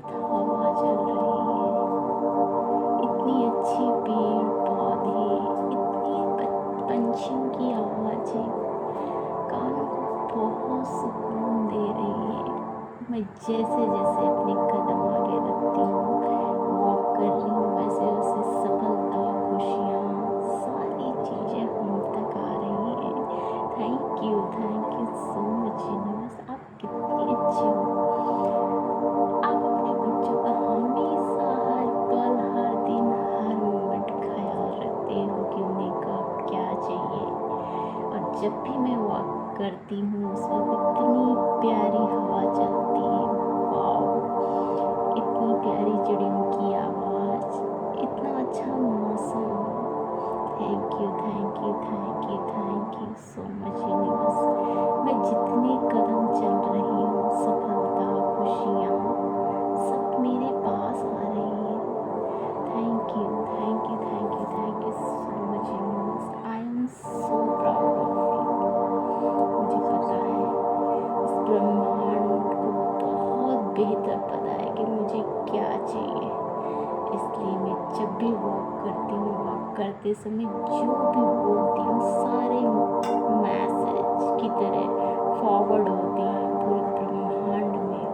हवा चल रही है, इतनी अच्छी पेड़ पौधे, इतनी पंछियों की आवाज़ें कानों को बहुत सुकून दे रही है। मैं जैसे जैसे अपने कदम आगे रखती हूँ, वॉक कर रही हूँ, वैसे वैसे सफलता, खुशियाँ, सारी चीज़ें हम तक आ रही हैं। Thank you so much universe. आप कितनी अच्छी हो। आप अपने बच्चों का हमेशा, हर पल, हर दिन, हर मोमेंट ख्याल रखते हो कि उन्हें कब क्या चाहिए। और जब भी मैं वॉक करती हूँ उस वक्त इतनी प्यारी हवा चलती है, वाओ, इतनी प्यारी चिड़ियों की आवाज़, इतना अच्छा मौसम। Thank you so much universe. मैं जितने कदम चल रही हूँ, सफलता, खुशियाँ सब मेरे पास आ रही हैं। Thank you so much universe. I am so proud of you. मुझे पता है इस ब्रह्मांड को बहुत बेहतर पता है कि मुझे क्या चाहिए। इसलिए मैं जब भी वॉक करती हूँ, वॉक करते समय जो भी बोलती हूँ, सारे मैसेज की तरह फॉरवर्ड होती हैं पूरे ब्रह्मांड में।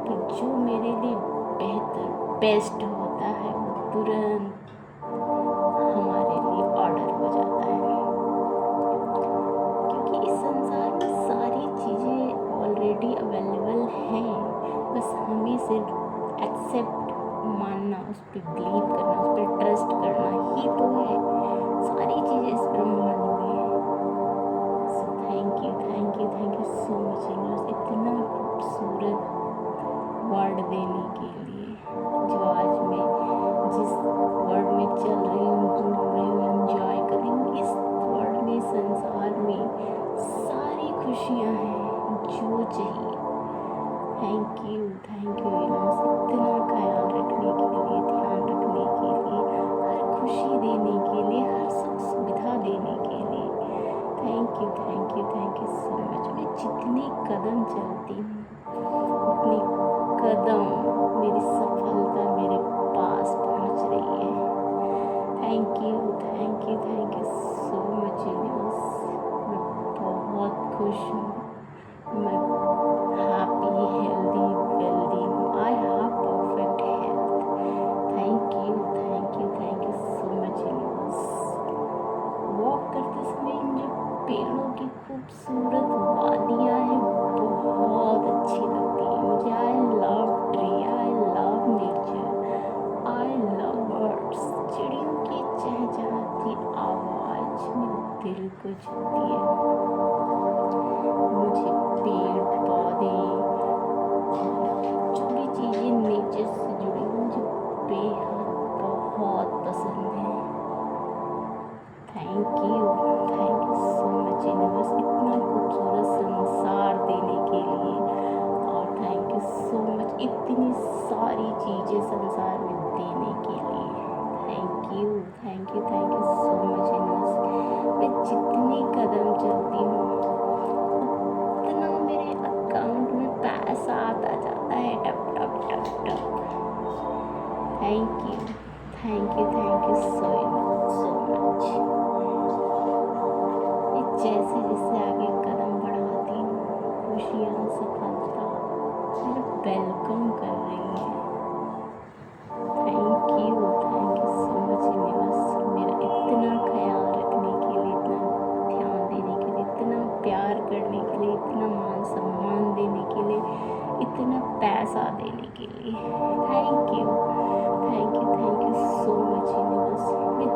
तो जो मेरे लिए बेहतर, बेस्ट होता है, वो तुरंत हमारे लिए ऑर्डर हो जाता है। क्योंकि इस संसार में सारी चीज़ें ऑलरेडी अवेलेबल हैं, बस हमें सिर्फ एक्सेप्ट मानना, उस पर बिलीव करना, उस पर ट्रस्ट करना ही तो है। सारी चीज़ें इस ब्रह्मांड में है। सो thank you so much universe, इतना खूबसूरत वर्ड देने के लिए। जो आज मैं जिस वर्ड में चल रही हूँ, घूम रही हूँ, एंजॉय कर रही हूँ, इस वर्ड में, संसार में सारी खुशियाँ हैं जो चाहिए। थैंक यू यूनिवर्स, इतना ख्याल रखने के लिए, ध्यान रखने के लिए, हर खुशी देने के लिए, हर सुख सुविधा देने के लिए। Thank you so much. मैं जितने कदम चलती हूँ, उतने कदम मेरी सफलता मेरे पास पहुँच रही है। Thank you so much universe. मैं बहुत खुश हूँ, मैं हैप्पी, हेल्दी, वेल्दी हूँ। I have perfect health. Thank you so much universe. Walk करते समय इन जो पेड़ों की खूबसूरत वादियाँ हैं, बहुत अच्छी लगती हैं मुझे। I love tree, I love nature, I love birds. चिड़ियों की चहचहाती आवाज़ मेरे दिल को छूती है। मुझे पेड़ पौधे, जो भी चीज़ें नेचर से जुड़ी हुई, मुझे बेहद बहुत पसंद है। Thank you so much universe, इतना खूबसूरत संसार देने के लिए। और थैंक यू सो मच इतनी सारी चीज़ें संसार में देने के लिए। Thank you so much universe. मैं जितनी कदम चलती हूँ, उतना मेरे अकाउंट में पैसा आता जाता है, टप टप टप टप। Thank you so much. जैसे जैसे आगे कदम बढ़ाती हूँ, खुशियाँ, सफलता मेरा वेलकम कर रही है। Thank you so much universe, मेरा इतना ख्याल रखने के लिए, इतना ध्यान देने के लिए, इतना प्यार करने के लिए, इतना मान सम्मान देने के लिए, इतना पैसा देने के लिए। Thank you so much universe. मैं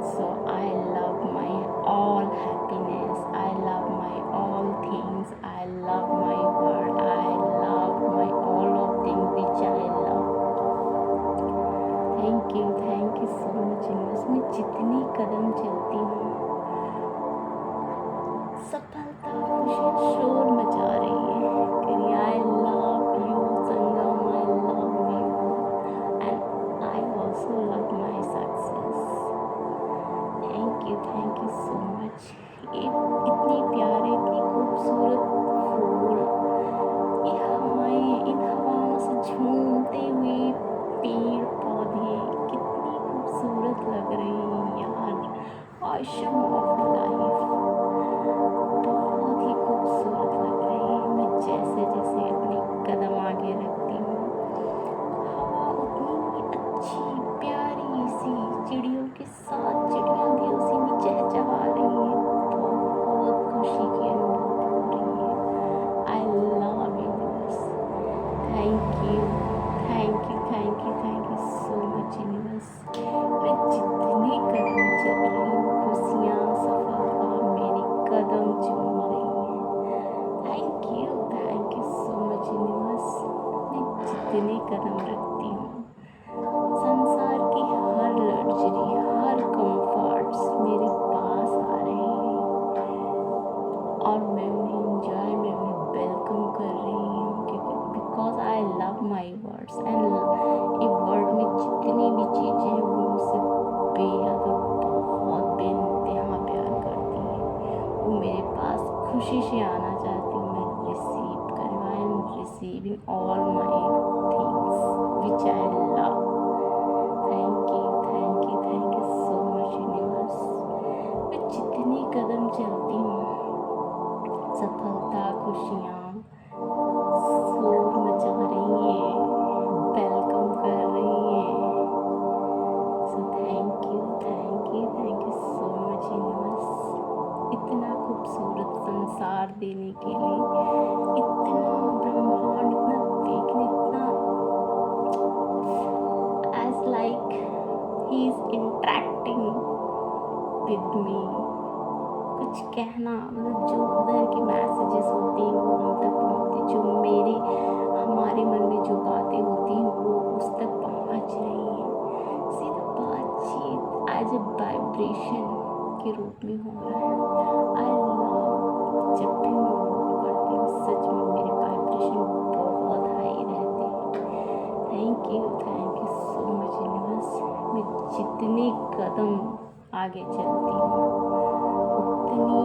So I love my all happiness. I love my all things. I love my world. I love my all of things which I love. Thank you so much universe. मैं जितनी कदम चलती हूँ सफलता खुशियाँ शोर मचा रही है कि I love you Sangam, I love you and I also love my success. Thank you so much. ये इतनी प्यारे, इतनी खूबसूरत फूल, ये हवाएं, इन हवाओं से झूमते हुए पेड़ पौधे कितनी खूबसूरत लग रहे हैं यार। आशम ऑफ लाइफ बहुत ही खूबसूरत लग रही है। मैं जैसे जैसे अपने कदम आगे रखती हूँ हवा उतनी अच्छी प्यारी सी, चिड़ियों के साथ चिड़ियाँ भी उसी में चहचहा रही हैं। बहुत खुशी की अनुभूति हो रही है। I love universe. Thank you so much universe. मैं जितने कदम चल रही हूँ खुशियाँ सफलता मेरे कदम चूम रही है। Thank you so much universe. मैं जितने कदम रखती हूँ संसार की हर लग्जरी, हर कंफर्ट्स मेरे पास आ रहे हैं और मैं उन्हें इंजॉय, मैं उन्हें वेलकम कर रही हूँ क्योंकि because I love my words and ये वर्ल्ड में जितनी भी चीज़ें हैं वो मुझसे बेहद और बहुत बेइंतहा प्यार करती हैं। वो मेरे पास खुशी से आना चाहती हूँ, मैं रिसीव करूँ। I am receiving all my things which I love. Thank you so much universe. मैं जितनी कदम चलती हूँ सफलता खुशियाँ शोर मचा रही हैं, वेलकम कर रही हैं। सो thank you so much universe. इतना खूबसूरत संसार देने के लिए, इतना ब्रह्मांड, इतना देखने, इतना as like he is interacting with me. कुछ कहना मतलब जो उधर के मैसेजेस होते हैं वो हम तक पहुँचते, जो हमारे मन में जो बातें होती हैं वो उस तक पहुँच रही हैं। सीधा बातचीत एज ए वाइब्रेशन के रूप में हो रहा है। आई लव जब भी मैं वो करती हूँ सच में मेरे वाइब्रेशन बहुत हाई रहते हैं। Thank you so much universe. मैं जितने कदम आगे चलती हूँ उतनी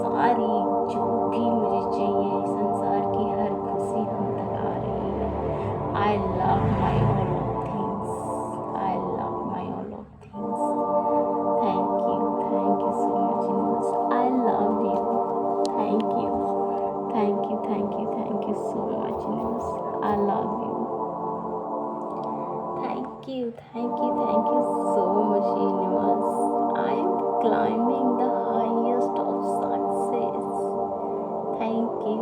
सारी जो भी मुझे चाहिए संसार की हर खुशी हम तक आ रही है। I love my all of things. I love my all of things. Thank you so much universe. I love you. Thank you so much universe. I love you. Thank you so much universe. I am climbing the highest of success. Thank you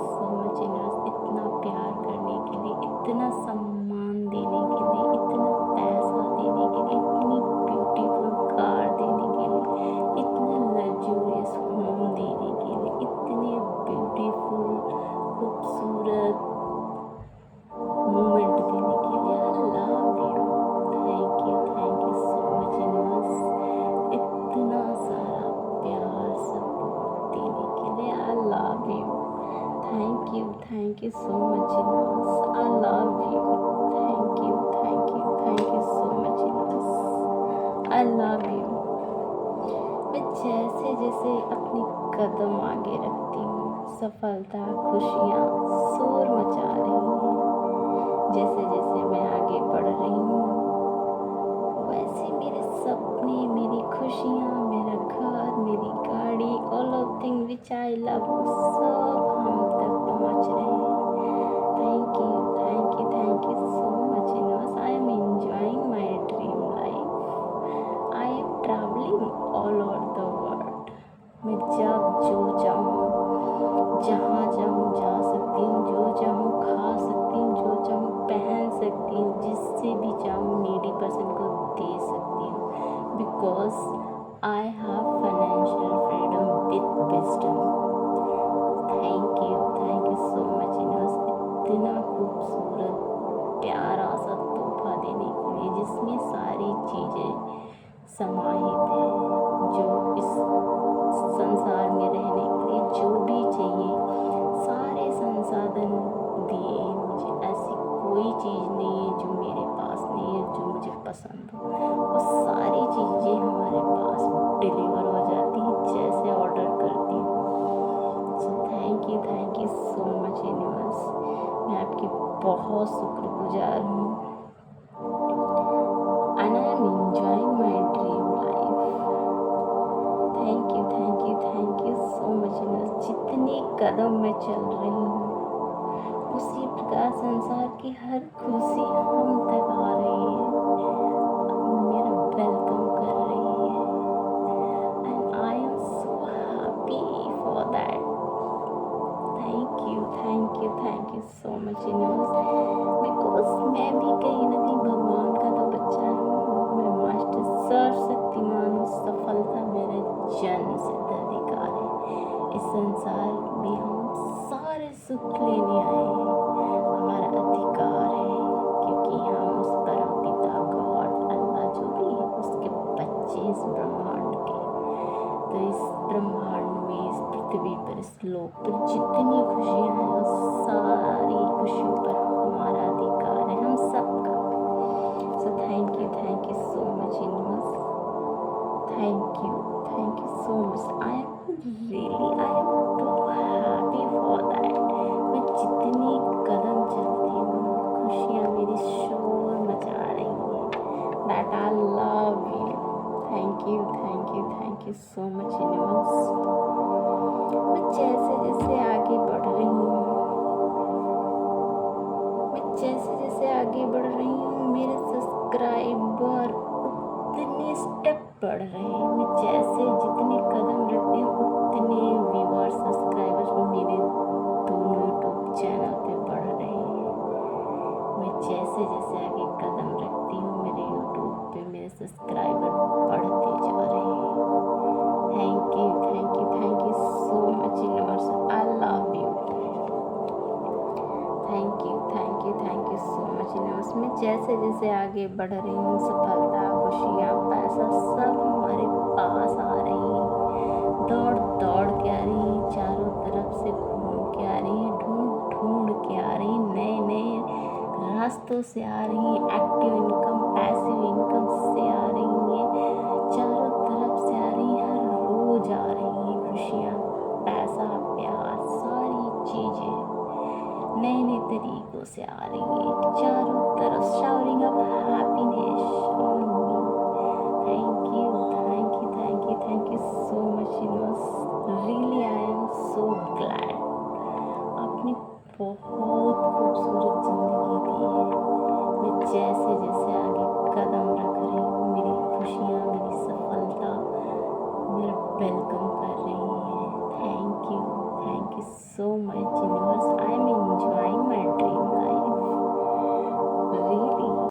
so much universe. इतना प्यार करने के लिए, इतना सम्मान देने के लिए, इतना पैसा देने के लिए, इतनी ब्यूटीफुल कार देने के लिए, इतना लग्जूरियस होम देने के लिए, इतने ब्यूटीफुल खूबसूरत मोमेंट देने के लिए। I love you. Thank you so much universe. इतना सारा प्यार सपोर्ट देने के लिए। I love you. Thank you so much universe. I love you. Thank you so much universe. I love you. मैं जैसे जैसे अपनी कदम आगे रखती हूँ सफलता खुशियाँ शोर मचा रही हैं। जैसे जैसे मैं आगे बढ़ रही हूँ वैसे मेरे सपने, मेरी खुशियाँ, मेरा घर, मेरी गाड़ी, all of thing which I love सब हम तक पहुँच रहे हैं। Thank you so much universe. I am enjoying my dream life. I am travelling all over the world. मैं जब जो चाहूँ जहाँ चाहूँ जा सकती हूँ, जो चाहूँ खा सकती हूँ, जो चाहूँ पहन सकती हूँ, जिससे भी चाहूँ नीडी पर्सन को दे सकती हूँ। because I have financial freedom with wisdom. Thank you so much universe, इतना खूबसूरत प्यारा सा तोहफा देने के लिए जिसमें सारी चीज़ें समाहित हैं जो इस संसार में रहने के लिए जो भी चाहिए सारे संसाधन दिए हैं मुझे। ऐसी कोई चीज़ नहीं है जो मेरे पास नहीं है जो मुझे पसंद हो, और सारी चीज़ें हमारे पास डिलीवर हो जाती हैं जैसे ऑर्डर करती हूँ। सो thank you so much universe, मैं आपकी बहुत शुक्रगुजार हूँ। And I am enjoying my dream life. Thank you so much universe. जितने कदम मैं चल रही हूँ उसी प्रकार संसार की हर खुशी हम तक आ रही है, मेरा वेलकम कर रही है, and I am so happy for that. Thank you so much universe, because मैं भी कहीं ना कहीं भगवान का तो बच्चा हूँ। मैं मास्टर सर्वशक्तिमान हूँ, सफलता मेरे जन्म सिद्ध अधिकार है। इस संसार में हम सारे सुख लेने आए हैं, हमारा अधिकार है, क्योंकि हम उस परम पिता गॉड अल्लाह जो भी है उसके बच्चे इस ब्रह्मांड के। तो इस ब्रह्मांड में, इस पृथ्वी पर, इस लोक पर जितनी खुशियाँ हैं उस सारी खुशियों पर हमारा अधिकार है, हम सबका। So thank you so much universe. Thank you so much. I am too happy for that. मैं जितनी कदम चलती हूँ खुशियाँ मेरी शोर मचा रही हैं। That I love you. Thank you so much universe. मैं जैसे जैसे आगे बढ़ रही हूँ, मेरे सब्सक्राइबर उतने स्टेप बढ़ रहे हैं। मैं जैसे जितने कदम रखती हूँ उतने व्यूअर्स सब्सक्राइबर्स मेरे दोनों यूट्यूब चैनल पे बढ़ रहे हैं। मैं जैसे आगे कदम रखती हूँ मेरे यूट्यूब पे मेरे सब्सक्राइबर बढ़ते जा रहे हैं। Thank you so much universe. I love you. Thank you so much universe. मैं जैसे आगे बढ़ रही हूँ सफलता, खुशियाँ, पैसा सब हमारे पास आ रही है। दौड़ के आ रही है, चारों तरफ से घूम के आ रही है, ढूंढ के आ रही है, नए रास्तों से आ रही है, एक्टिव इनकम, पैसिव इनकम से आ रही है, चारों तरफ से आ रही है, हर रोज आ रही है खुशियाँ, पैसा, प्यार, सारी चीज़ें नए तरीकों से आ रही है चारों तरफ, showering of happiness on me. Thank you so much universe. Really I am so glad. आपने बहुत खूबसूरत ज़िंदगी दी है। मैं जैसे आगे कदम रख रही हूँ मेरी खुशियाँ, मेरी सफलता मेरा वेलकम कर रही है। Thank you so much universe. I am enjoying my dream.